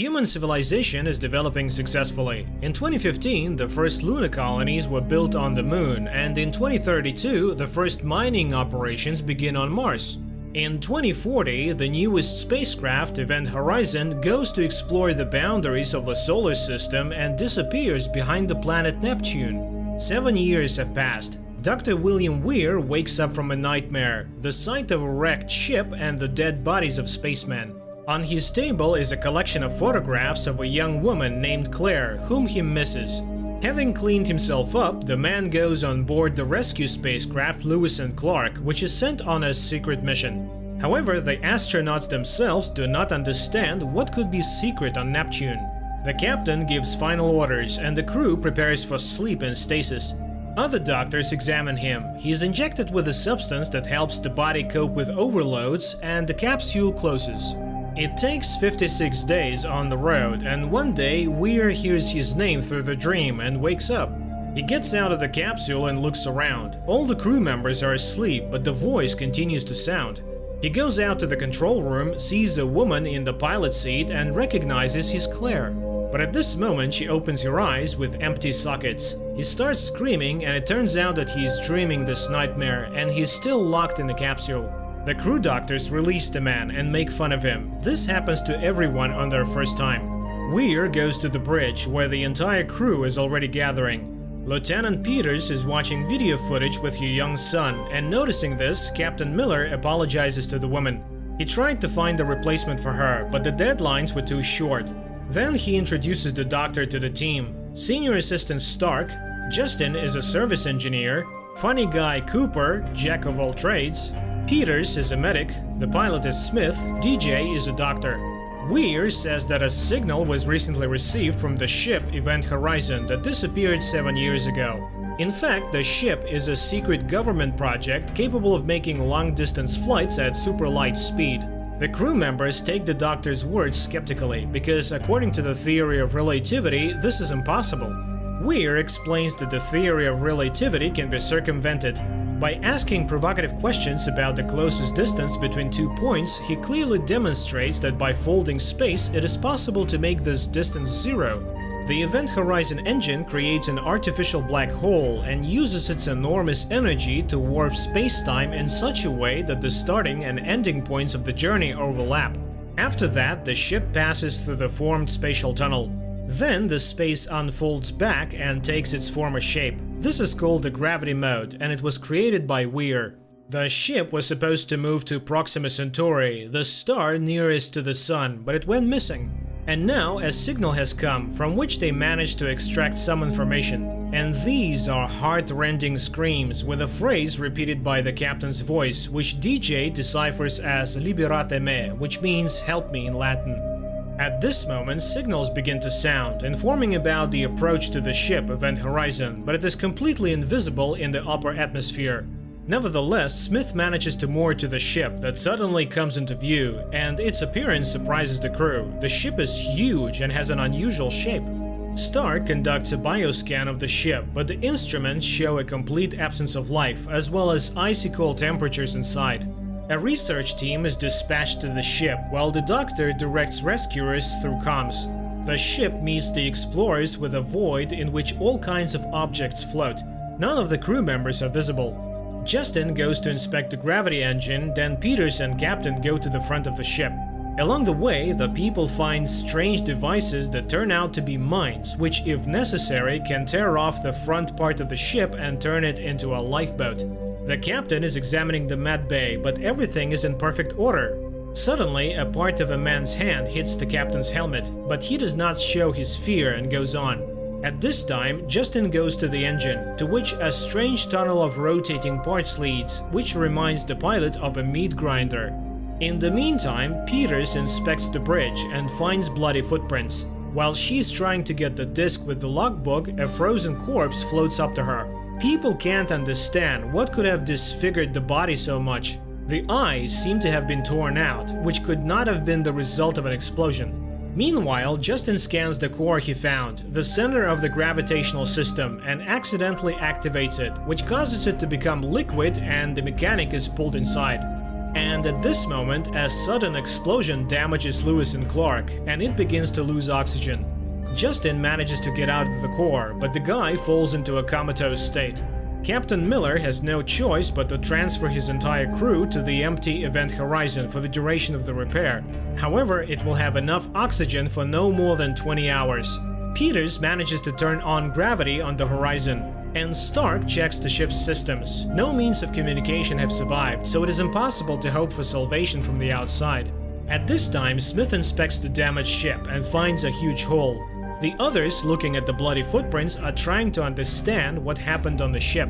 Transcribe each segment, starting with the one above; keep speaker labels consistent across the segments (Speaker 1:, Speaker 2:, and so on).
Speaker 1: Human civilization is developing successfully. In 2015, the first lunar colonies were built on the Moon, and in 2032, the first mining operations begin on Mars. In 2040, the newest spacecraft, Event Horizon, goes to explore the boundaries of the solar system and disappears behind the planet Neptune. 7 years have passed. Dr. William Weir wakes up from a nightmare, the sight of a wrecked ship and the dead bodies of spacemen. On his table is a collection of photographs of a young woman named Claire, whom he misses. Having cleaned himself up, the man goes on board the rescue spacecraft Lewis and Clark, which is sent on a secret mission. However, the astronauts themselves do not understand what could be secret on Neptune. The captain gives final orders, and the crew prepares for sleep in stasis. Other doctors examine him. He is injected with a substance that helps the body cope with overloads, and the capsule closes. It takes 56 days on the road, and one day Weir hears his name through the dream and wakes up. He gets out of the capsule and looks around. All the crew members are asleep, but the voice continues to sound. He goes out to the control room, sees a woman in the pilot seat, and recognizes his Claire. But at this moment she opens her eyes with empty sockets. He starts screaming, and it turns out that he is dreaming this nightmare, and he is still locked in the capsule. The crew doctors release the man and make fun of him. This happens to everyone on their first time. Weir goes to the bridge, where the entire crew is already gathering. Lieutenant Peters is watching video footage with her young son, and noticing this, Captain Miller apologizes to the woman. He tried to find a replacement for her, but the deadlines were too short. Then he introduces the doctor to the team. Senior Assistant Stark, Justin is a service engineer, funny guy Cooper, jack of all trades, Peters is a medic, the pilot is Smith, DJ is a doctor. Weir says that a signal was recently received from the ship Event Horizon that disappeared 7 years ago. In fact, the ship is a secret government project capable of making long-distance flights at super light speed. The crew members take the doctor's words skeptically, because according to the theory of relativity, this is impossible. Weir explains that the theory of relativity can be circumvented. By asking provocative questions about the closest distance between 2 points, he clearly demonstrates that by folding space, it is possible to make this distance zero. The Event Horizon engine creates an artificial black hole and uses its enormous energy to warp space-time in such a way that the starting and ending points of the journey overlap. After that, the ship passes through the formed spatial tunnel. Then the space unfolds back and takes its former shape. This is called the gravity mode, and it was created by Weir. The ship was supposed to move to Proxima Centauri, the star nearest to the Sun, but it went missing. And now a signal has come, from which they managed to extract some information. And these are heart-rending screams, with a phrase repeated by the captain's voice, which DJ deciphers as "Liberate me," which means "help me" in Latin. At this moment, signals begin to sound, informing about the approach to the ship Event Horizon, but it is completely invisible in the upper atmosphere. Nevertheless, Smith manages to moor to the ship that suddenly comes into view, and its appearance surprises the crew. The ship is huge and has an unusual shape. Stark conducts a bioscan of the ship, but the instruments show a complete absence of life, as well as icy cold temperatures inside. A research team is dispatched to the ship, while the doctor directs rescuers through comms. The ship meets the explorers with a void in which all kinds of objects float. None of the crew members are visible. Justin goes to inspect the gravity engine, then Peters and Captain go to the front of the ship. Along the way, the people find strange devices that turn out to be mines, which, if necessary, can tear off the front part of the ship and turn it into a lifeboat. The captain is examining the med bay, but everything is in perfect order. Suddenly, a part of a man's hand hits the captain's helmet, but he does not show his fear and goes on. At this time, Justin goes to the engine, to which a strange tunnel of rotating parts leads, which reminds the pilot of a meat grinder. In the meantime, Peters inspects the bridge and finds bloody footprints. While she's trying to get the disc with the logbook, a frozen corpse floats up to her. People can't understand what could have disfigured the body so much. The eyes seem to have been torn out, which could not have been the result of an explosion. Meanwhile, Justin scans the core he found, the center of the gravitational system, and accidentally activates it, which causes it to become liquid and the mechanic is pulled inside. And at this moment, a sudden explosion damages Lewis and Clark, and it begins to lose oxygen. Justin manages to get out of the core, but the guy falls into a comatose state. Captain Miller has no choice but to transfer his entire crew to the empty event horizon for the duration of the repair. However, it will have enough oxygen for no more than 20 hours. Peters manages to turn on gravity on the horizon, and Stark checks the ship's systems. No means of communication have survived, so it is impossible to hope for salvation from the outside. At this time, Smith inspects the damaged ship and finds a huge hole. The others, looking at the bloody footprints, are trying to understand what happened on the ship.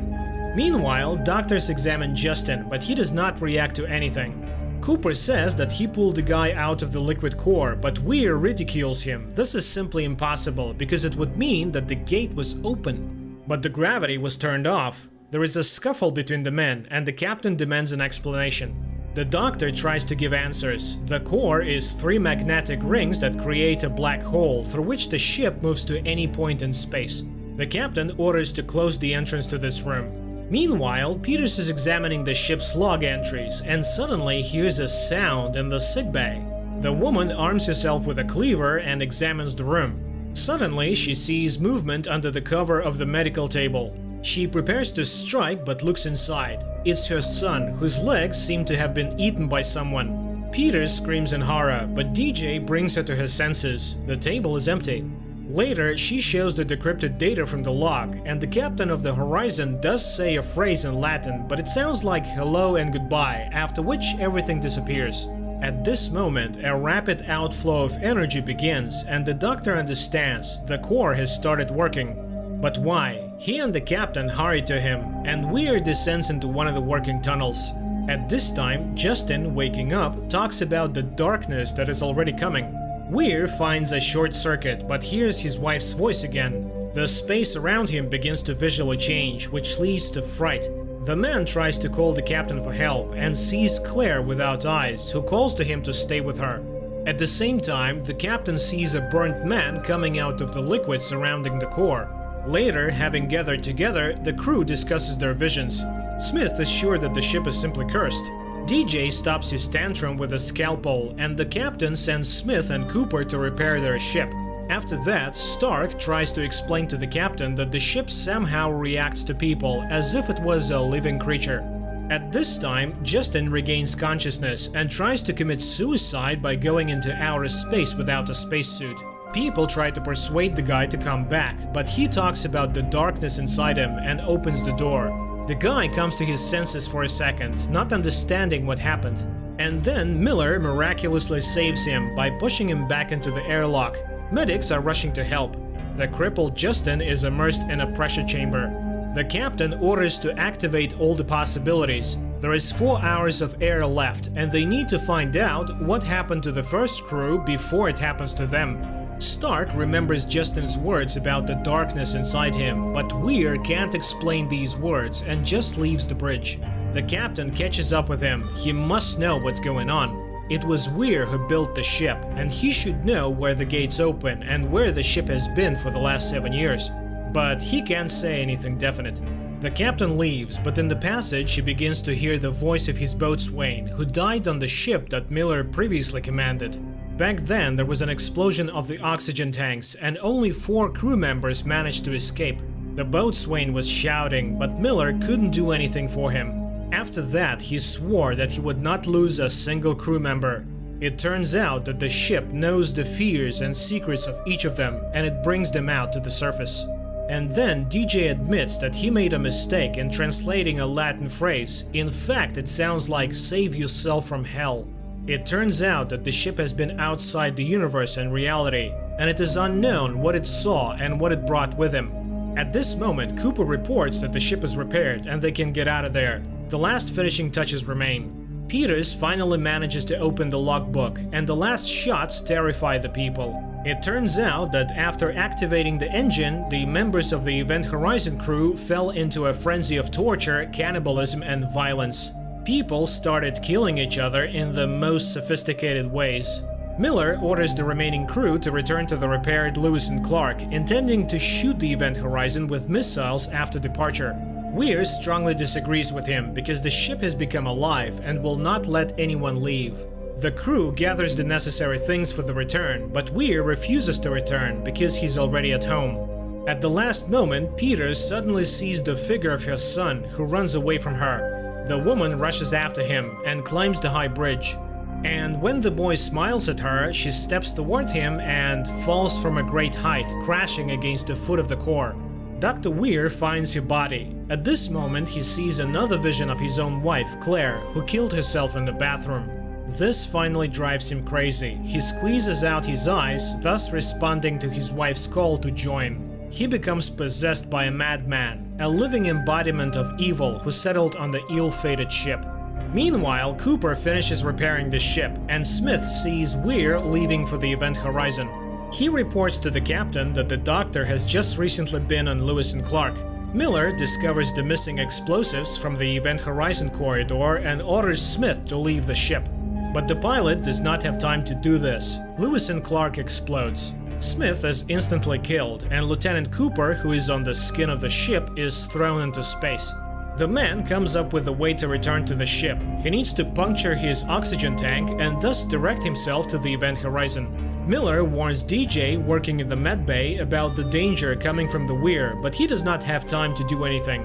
Speaker 1: Meanwhile, doctors examine Justin, but he does not react to anything. Cooper says that he pulled the guy out of the liquid core, but Weir ridicules him. This is simply impossible, because it would mean that the gate was open. But the gravity was turned off. There is a scuffle between the men, and the captain demands an explanation. The doctor tries to give answers. The core is 3 magnetic rings that create a black hole through which the ship moves to any point in space. The captain orders to close the entrance to this room. Meanwhile, Peters is examining the ship's log entries and suddenly hears a sound in the sickbay. The woman arms herself with a cleaver and examines the room. Suddenly, she sees movement under the cover of the medical table. She prepares to strike but looks inside. It's her son, whose legs seem to have been eaten by someone. Peters screams in horror, but DJ brings her to her senses. The table is empty. Later, she shows the decrypted data from the log, and the captain of the Horizon does say a phrase in Latin, but it sounds like hello and goodbye, after which everything disappears. At this moment, a rapid outflow of energy begins, and the doctor understands the core has started working. But why? He and the captain hurry to him, and Weir descends into one of the working tunnels. At this time, Justin, waking up, talks about the darkness that is already coming. Weir finds a short circuit, but hears his wife's voice again. The space around him begins to visually change, which leads to fright. The man tries to call the captain for help, and sees Claire without eyes, who calls to him to stay with her. At the same time, the captain sees a burnt man coming out of the liquid surrounding the core. Later, having gathered together, the crew discusses their visions. Smith is sure that the ship is simply cursed. DJ stops his tantrum with a scalpel, and the captain sends Smith and Cooper to repair their ship. After that, Stark tries to explain to the captain that the ship somehow reacts to people as if it was a living creature. At this time, Justin regains consciousness and tries to commit suicide by going into outer space without a spacesuit. People try to persuade the guy to come back, but he talks about the darkness inside him and opens the door. The guy comes to his senses for a second, not understanding what happened. And then Miller miraculously saves him by pushing him back into the airlock. Medics are rushing to help. The crippled Justin is immersed in a pressure chamber. The captain orders to activate all the possibilities. There is 4 hours of air left, and they need to find out what happened to the first crew before it happens to them. Stark remembers Justin's words about the darkness inside him, but Weir can't explain these words and just leaves the bridge. The captain catches up with him. He must know what's going on. It was Weir who built the ship, and he should know where the gates open and where the ship has been for the last 7 years. But he can't say anything definite. The captain leaves, but in the passage he begins to hear the voice of his boatswain, who died on the ship that Miller previously commanded. Back then, there was an explosion of the oxygen tanks, and only 4 crew members managed to escape. The boatswain was shouting, but Miller couldn't do anything for him. After that, he swore that he would not lose a single crew member. It turns out that the ship knows the fears and secrets of each of them, and it brings them out to the surface. And then DJ admits that he made a mistake in translating a Latin phrase. In fact, it sounds like "save yourself from hell." It turns out that the ship has been outside the universe and reality, and it is unknown what it saw and what it brought with him. At this moment, Cooper reports that the ship is repaired and they can get out of there. The last finishing touches remain. Peters finally manages to open the logbook, and the last shots terrify the people. It turns out that after activating the engine, the members of the Event Horizon crew fell into a frenzy of torture, cannibalism, and violence. People started killing each other in the most sophisticated ways. Miller orders the remaining crew to return to the repaired Lewis and Clark, intending to shoot the Event Horizon with missiles after departure. Weir strongly disagrees with him because the ship has become alive and will not let anyone leave. The crew gathers the necessary things for the return, but Weir refuses to return because he's already at home. At the last moment, Peter suddenly sees the figure of her son, who runs away from her. The woman rushes after him and climbs the high bridge. And when the boy smiles at her, she steps toward him and falls from a great height, crashing against the foot of the core. Dr. Weir finds her body. At this moment, he sees another vision of his own wife, Claire, who killed herself in the bathroom. This finally drives him crazy. He squeezes out his eyes, thus responding to his wife's call to join. He becomes possessed by a madman, a living embodiment of evil who settled on the ill-fated ship. Meanwhile, Cooper finishes repairing the ship, and Smith sees Weir leaving for the event horizon. He reports to the captain that the doctor has just recently been on Lewis and Clark. Miller discovers the missing explosives from the event horizon corridor and orders Smith to leave the ship. But the pilot does not have time to do this. Lewis and Clark explodes. Smith is instantly killed, and Lieutenant Cooper, who is on the skin of the ship, is thrown into space. The man comes up with a way to return to the ship. He needs to puncture his oxygen tank and thus direct himself to the event horizon. Miller warns DJ, working in the medbay, about the danger coming from the Weir, but he does not have time to do anything.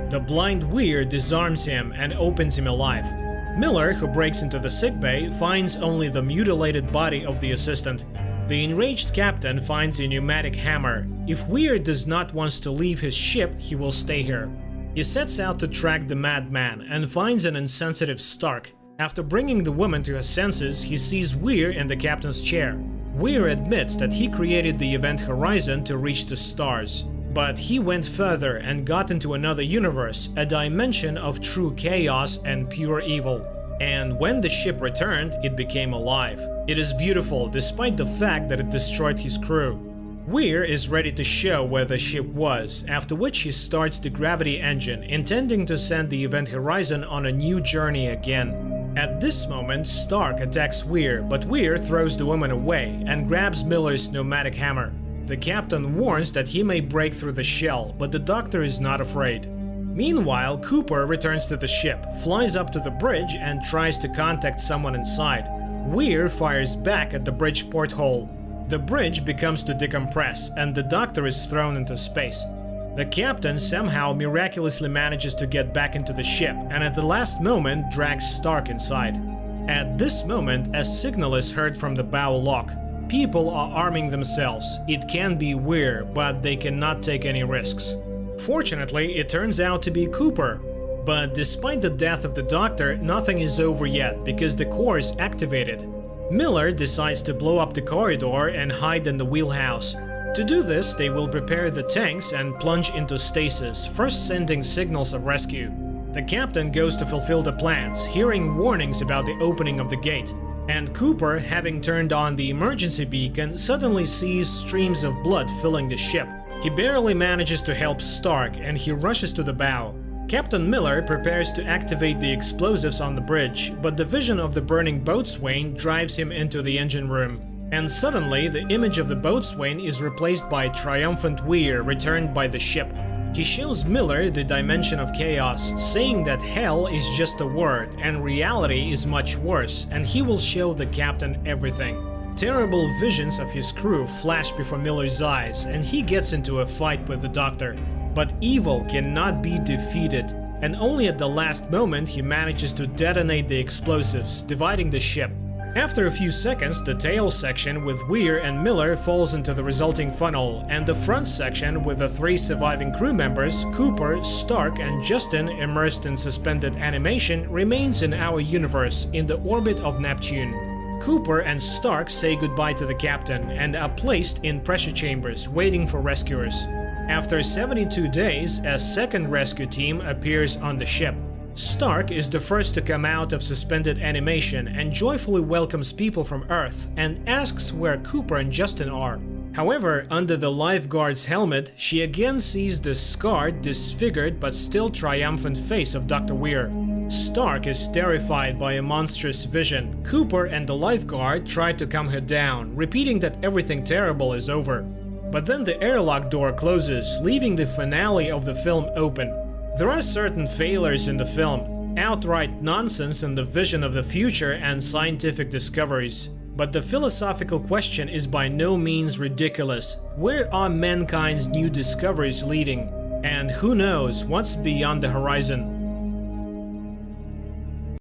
Speaker 1: The blind Weir disarms him and opens him alive. Miller, who breaks into the sickbay, finds only the mutilated body of the assistant. The enraged captain finds a pneumatic hammer. If Weir does not want to leave his ship, he will stay here. He sets out to track the madman and finds an insensitive Stark. After bringing the woman to her senses, he sees Weir in the captain's chair. Weir admits that he created the event horizon to reach the stars. But he went further and got into another universe, a dimension of true chaos and pure evil. And when the ship returned, it became alive. It is beautiful, despite the fact that it destroyed his crew. Weir is ready to show where the ship was, after which he starts the gravity engine, intending to send the event horizon on a new journey again. At this moment, Stark attacks Weir, but Weir throws the woman away and grabs Miller's pneumatic hammer. The captain warns that he may break through the shell, but the doctor is not afraid. Meanwhile, Cooper returns to the ship, flies up to the bridge and tries to contact someone inside. Weir fires back at the bridge porthole. The bridge becomes to decompress, and the doctor is thrown into space. The captain somehow miraculously manages to get back into the ship, and at the last moment drags Stark inside. At this moment, a signal is heard from the bow lock. People are arming themselves. It can be Weir, but they cannot take any risks. Fortunately, it turns out to be Cooper. But despite the death of the doctor, nothing is over yet, because the core is activated. Miller decides to blow up the corridor and hide in the wheelhouse. To do this, they will prepare the tanks and plunge into stasis, first sending signals of rescue. The captain goes to fulfill the plans, hearing warnings about the opening of the gate. And Cooper, having turned on the emergency beacon, suddenly sees streams of blood filling the ship. He barely manages to help Stark, and he rushes to the bow. Captain Miller prepares to activate the explosives on the bridge, but the vision of the burning boatswain drives him into the engine room. And suddenly, the image of the boatswain is replaced by triumphant Weir returned by the ship. He shows Miller the dimension of chaos, saying that hell is just a word and reality is much worse, and he will show the captain everything. Terrible visions of his crew flash before Miller's eyes, and he gets into a fight with the doctor. But evil cannot be defeated, and only at the last moment he manages to detonate the explosives, dividing the ship. After a few seconds, the tail section with Weir and Miller falls into the resulting funnel, and the front section with the 3 surviving crew members, Cooper, Stark, and Justin, immersed in suspended animation, remains in our universe in the orbit of Neptune. Cooper and Stark say goodbye to the captain and are placed in pressure chambers, waiting for rescuers. After 72 days, a second rescue team appears on the ship. Stark is the first to come out of suspended animation and joyfully welcomes people from Earth and asks where Cooper and Justin are. However, under the lifeguard's helmet, she again sees the scarred, disfigured but still triumphant face of Dr. Weir. Stark is terrified by a monstrous vision. Cooper and the lifeguard try to calm her down, repeating that everything terrible is over. But then the airlock door closes, leaving the finale of the film open. There are certain failures in the film, outright nonsense in the vision of the future and scientific discoveries. But the philosophical question is by no means ridiculous. Where are mankind's new discoveries leading? And who knows what's beyond the horizon?